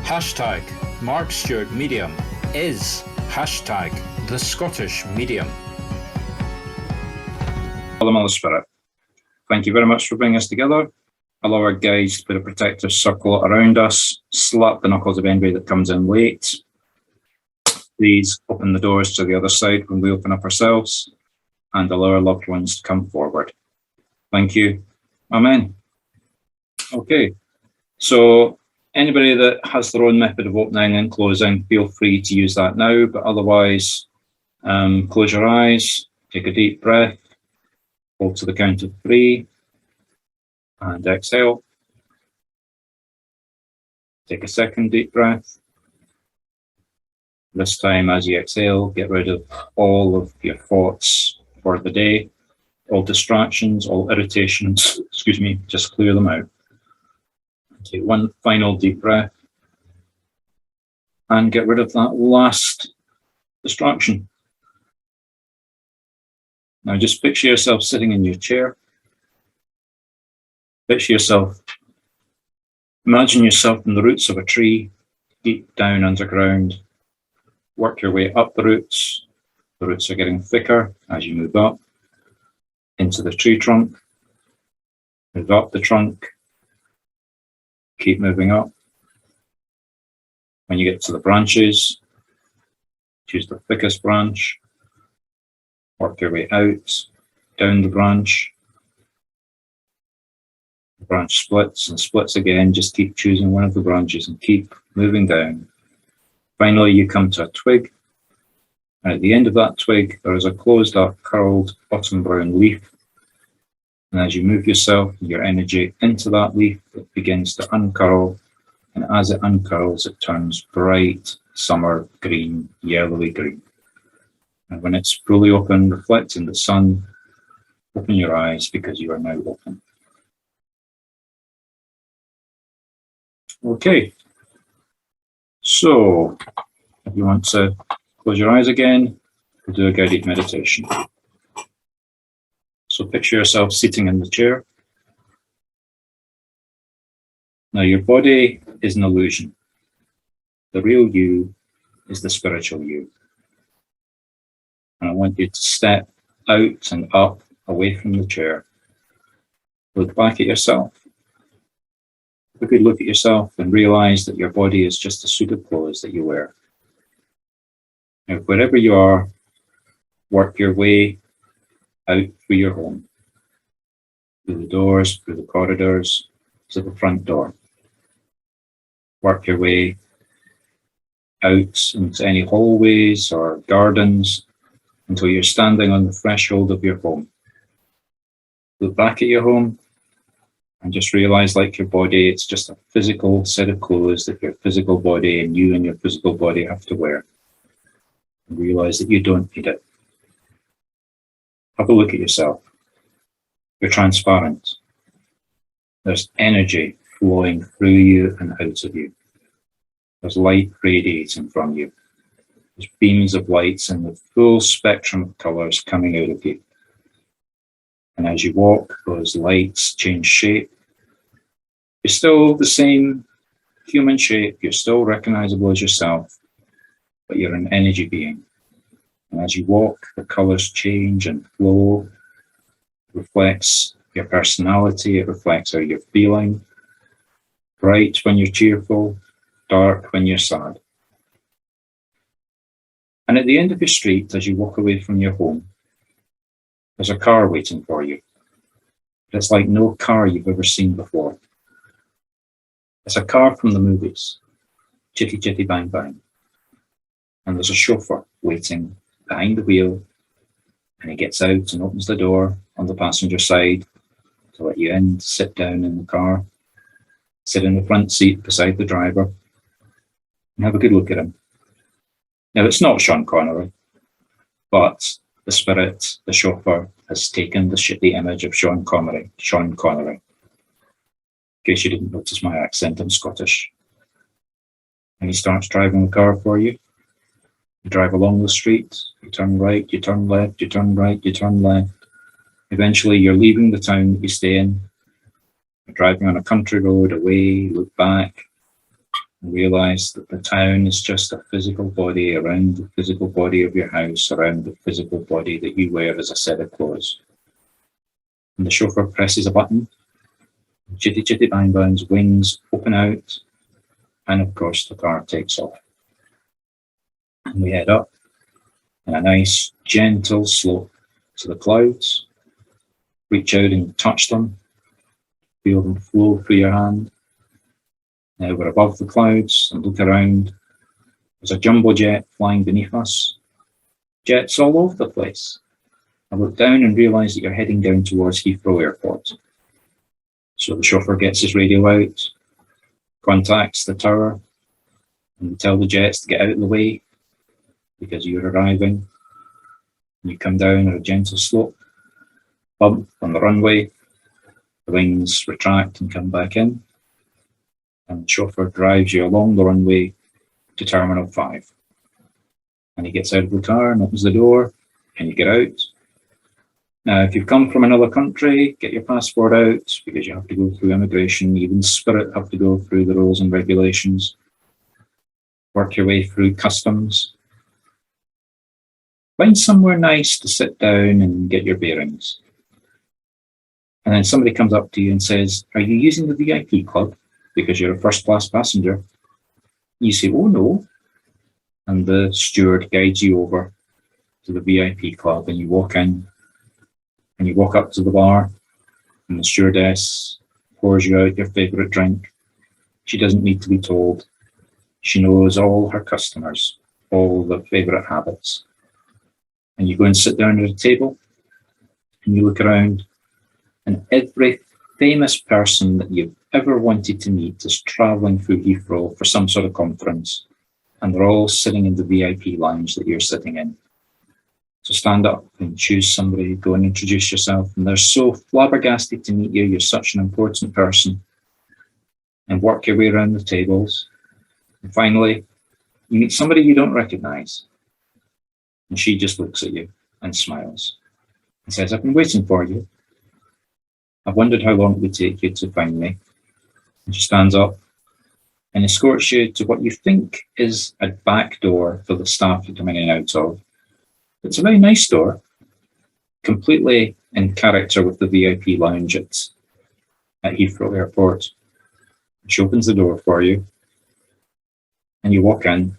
Hashtag Marc Stuart Medium is hashtag the Scottish Medium. Father, Spirit, thank you very much for bringing us together. Allow our guides to put a protective circle around us, slap the knuckles of anybody that comes in late. Please open the doors to the other side when we open up ourselves, and allow our loved ones to come forward. Thank you. Amen. Okay, so anybody that has their own method of opening and closing, feel free to use that now, but otherwise, close your eyes, take a deep breath, hold to the count of 3, and exhale. Take a second deep breath. This time, as you exhale, get rid of all of your thoughts for the day, all distractions, all irritations, excuse me, just clear them out. Take one final deep breath and get rid of that last distraction. Now just picture yourself sitting in your chair. Picture yourself, imagine yourself in the roots of a tree, deep down underground. Work your way up the roots. The roots are getting thicker as you move up into the tree trunk. Move up the trunk. Keep moving up. When you get to the branches, choose the thickest branch. Work your way out, down the branch. The branch splits and splits again. Just keep choosing one of the branches and keep moving down. Finally, you come to a twig. And at the end of that twig, there is a closed up, curled, autumn brown leaf. And as you move yourself and your energy into that leaf, it begins to uncurl. And as it uncurls, it turns bright summer green, yellowy green. And when it's fully open, reflecting the sun, open your eyes because you are now open. Okay. So, if you want to close your eyes again, we'll do a guided meditation. So picture yourself sitting in the chair. Now your body is an illusion. The real you is the spiritual you. And I want you to step out and up away from the chair. Look back at yourself. Have a good look at yourself and realize that your body is just a suit of clothes that you wear. Now, wherever you are, work your way out through your home, through the doors, through the corridors, to the front door. Work your way out into any hallways or gardens until you're standing on the threshold of your home. Look back at your home and just realize, like your body, it's just a physical set of clothes that your physical body and you and your physical body have to wear. And realize that you don't need it. Have a look at yourself. You're transparent. There's energy flowing through you and out of you. There's light radiating from you. There's beams of lights in the full spectrum of colours coming out of you. And as you walk, those lights change shape. You're still the same human shape. You're still recognizable as yourself, but you're an energy being. And as you walk, the colours change and flow. It reflects your personality. It reflects how you're feeling. Bright when you're cheerful, dark when you're sad. And at the end of your street, as you walk away from your home, there's a car waiting for you. It's like no car you've ever seen before. It's a car from the movies. Chitty chitty bang bang. And there's a chauffeur waiting behind the wheel, and he gets out and opens the door on the passenger side to let you in, to sit down in the car, sit in the front seat beside the driver, and have a good look at him. Now, it's not Sean Connery, but the spirit, the chauffeur, has taken the image of Sean Connery. In case you didn't notice my accent, I'm Scottish. And he starts driving the car for you. You drive along the street, you turn right, you turn left, you turn right, you turn left. Eventually, you're leaving the town that you stay in. You're driving on a country road away, look back. and realize that the town is just a physical body around the physical body of your house, around the physical body that you wear as a set of clothes. And the chauffeur presses a button, chitty chitty bang bangs, wings open out, and of course the car takes off. And we head up in a nice gentle slope to the clouds. Reach out and touch them, feel them flow through your hand. Now we're above the clouds and look around. There's a jumbo jet flying beneath us. Jets all over the place. I look down and realise that you're heading down towards Heathrow Airport. So the chauffeur gets his radio out, contacts the tower, and tell the jets to get out of the way because you're arriving. You come down at a gentle slope, bump on the runway, the wings retract and come back in, and the chauffeur drives you along the runway to Terminal 5. And he gets out of the car and opens the door, and you get out. Now, if you've come from another country, get your passport out because you have to go through immigration. Even Spirit have to go through the rules and regulations. Work your way through customs. Find somewhere nice to sit down and get your bearings. And then somebody comes up to you and says, "Are you using the VIP club because you're a first-class passenger?" You say, "Oh, no." And the steward guides you over to the VIP club, and you walk in, and you walk up to the bar, and the stewardess pours you out your favourite drink. She doesn't need to be told. She knows all her customers, all their favourite habits. And you go and sit down at a table, and you look around, and every famous person that you've ever wanted to meet is travelling through Heathrow for some sort of conference, and they're all sitting in the VIP lounge that you're sitting in. So stand up and choose somebody, go and introduce yourself, and they're so flabbergasted to meet you, you're such an important person, and work your way around the tables. And finally, you meet somebody you don't recognise, and she just looks at you and smiles and says, "I've been waiting for you. I've wondered how long it would take you to find me." And she stands up and escorts you to what you think is a back door for the staff you're coming in and out of. It's a very nice door, completely in character with the VIP lounge at Heathrow Airport. She opens the door for you, and you walk in.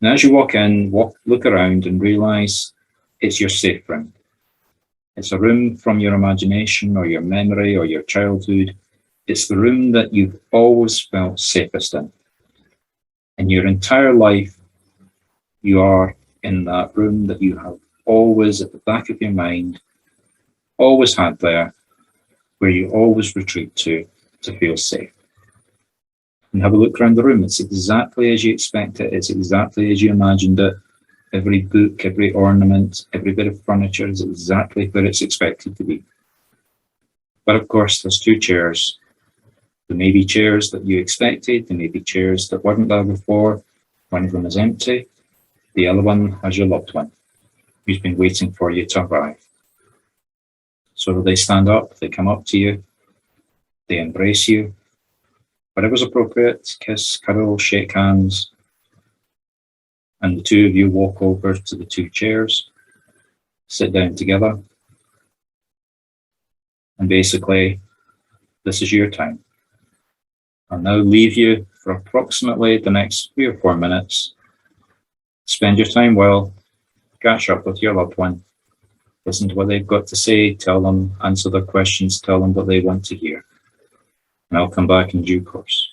And as you walk in, look around and realise it's your safe room. It's a room from your imagination or your memory or your childhood. It's the room that you've always felt safest in. In your entire life, you are in that room that you have always at the back of your mind, always had there, where you always retreat to feel safe. And have a look around the room. It's exactly as you expect it. It's exactly as you imagined it. Every book, every ornament, every bit of furniture is exactly where it's expected to be. But of course, there's two chairs. There may be chairs that you expected. There may be chairs that weren't there before. One of them is empty. The other one has your loved one who's been waiting for you to arrive. So they stand up, they come up to you, they embrace you. Whatever's appropriate, kiss, cuddle, shake hands. And the two of you walk over to the two chairs, sit down together. And basically, this is your time. I'll now leave you for approximately the next 3 or 4 minutes. Spend your time well, catch up with your loved one, listen to what they've got to say, tell them, answer their questions, tell them what they want to hear. And I'll come back in due course.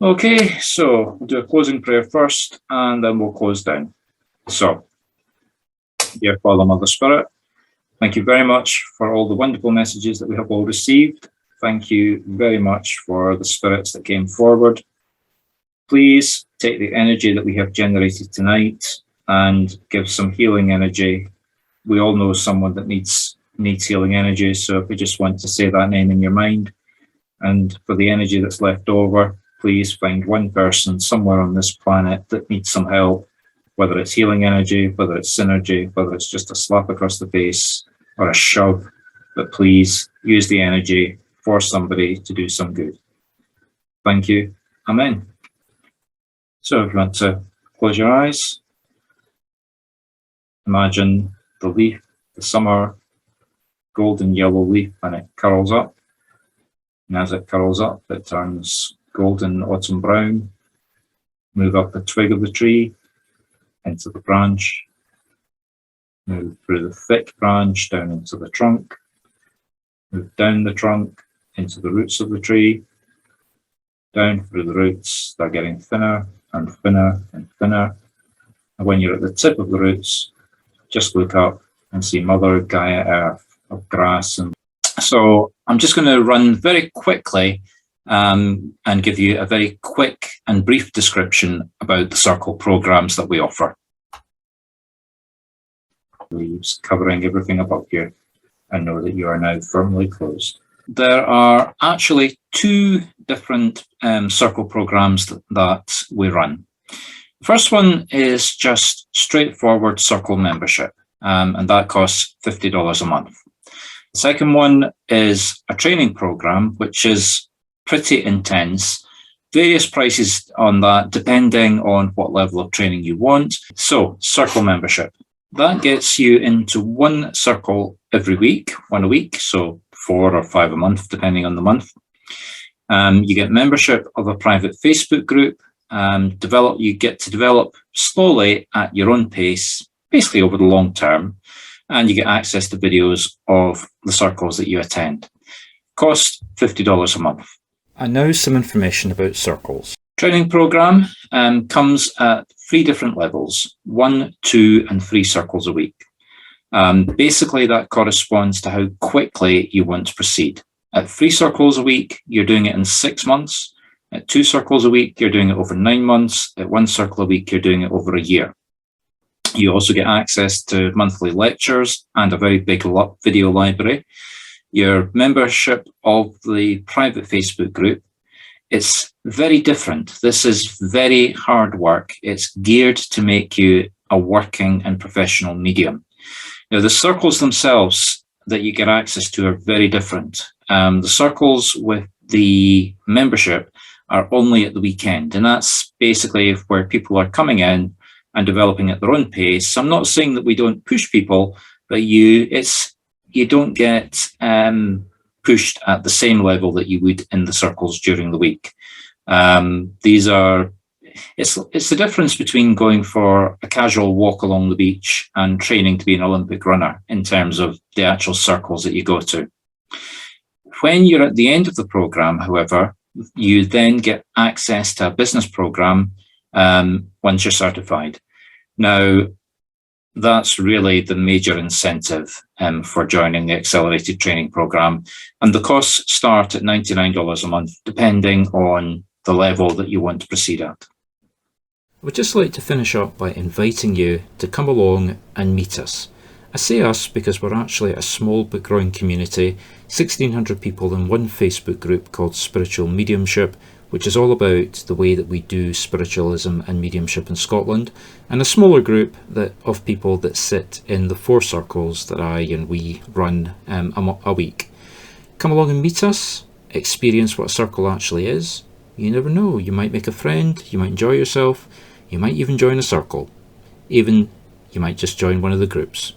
Okay, so we'll do a closing prayer first, and then we'll close down. So, dear Father, Mother, Spirit, thank you very much for all the wonderful messages that we have all received. Thank you very much for the spirits that came forward. Please take the energy that we have generated tonight and give some healing energy. We all know someone that needs healing energy, so if we just want to say that name in your mind, and for the energy that's left over, please find one person somewhere on this planet that needs some help, whether it's healing energy, whether it's synergy, whether it's just a slap across the face or a shove, but please use the energy for somebody to do some good. Thank you. Amen. So if you want to close your eyes, imagine the leaf, the summer golden yellow leaf, and it curls up. And as it curls up, it turns golden autumn brown. Move up the twig of the tree into the branch. Move through the thick branch down into the trunk. Move down the trunk into the roots of the tree. Down through the roots, they're getting thinner and thinner and thinner. And when you're at the tip of the roots, just look up and see Mother Gaia Earth of grass. And so I'm just going to run very quickly and give you a very quick and brief description about the circle programs that we offer. Leaves covering everything above you, and know that you are now firmly closed. There are actually two different circle programs that we run. The first one is just straightforward circle membership, and that costs $50 a month. The second one is a training program, which is pretty intense. Various prices on that depending on what level of training you want. So, circle membership. That gets you into one circle every week, one a week, so 4 or 5 a month, depending on the month. You get membership of a private Facebook group. You get to develop slowly at your own pace, basically over the long term, and you get access to videos of the circles that you attend. Cost $50 a month. And now some information about circles. Training program comes at 3 different levels, 1, 2, and 3 circles a week. Basically, that corresponds to how quickly you want to proceed. At 3 circles a week, you're doing it in 6 months. At 2 circles a week, you're doing it over 9 months. At 1 circle a week, you're doing it over a year. You also get access to monthly lectures and a very big video library. Your membership of the private Facebook group, it's very different. This is very hard work. It's geared to make you a working and professional medium. Now, the circles themselves that you get access to are very different. The circles with the membership are only at the weekend, and that's basically where people are coming in and developing at their own pace. I'm not saying that we don't push people, but you don't get pushed at the same level that you would in the circles during the week. It's the difference between going for a casual walk along the beach and training to be an Olympic runner in terms of the actual circles that you go to. When you're at the end of the program, however, you then get access to a business program once you're certified. Now, that's really the major incentive for joining the accelerated training program. And the costs start at $99 a month, depending on the level that you want to proceed at. I would just like to finish up by inviting you to come along and meet us. I say us because we're actually a small but growing community, 1,600 people in one Facebook group called Spiritual Mediumship, which is all about the way that we do spiritualism and mediumship in Scotland, and a smaller group of people that sit in the 4 circles that I and we run a week. Come along and meet us, experience what a circle actually is. You never know, you might make a friend, you might enjoy yourself, you might even join a circle. Even you might just join one of the groups.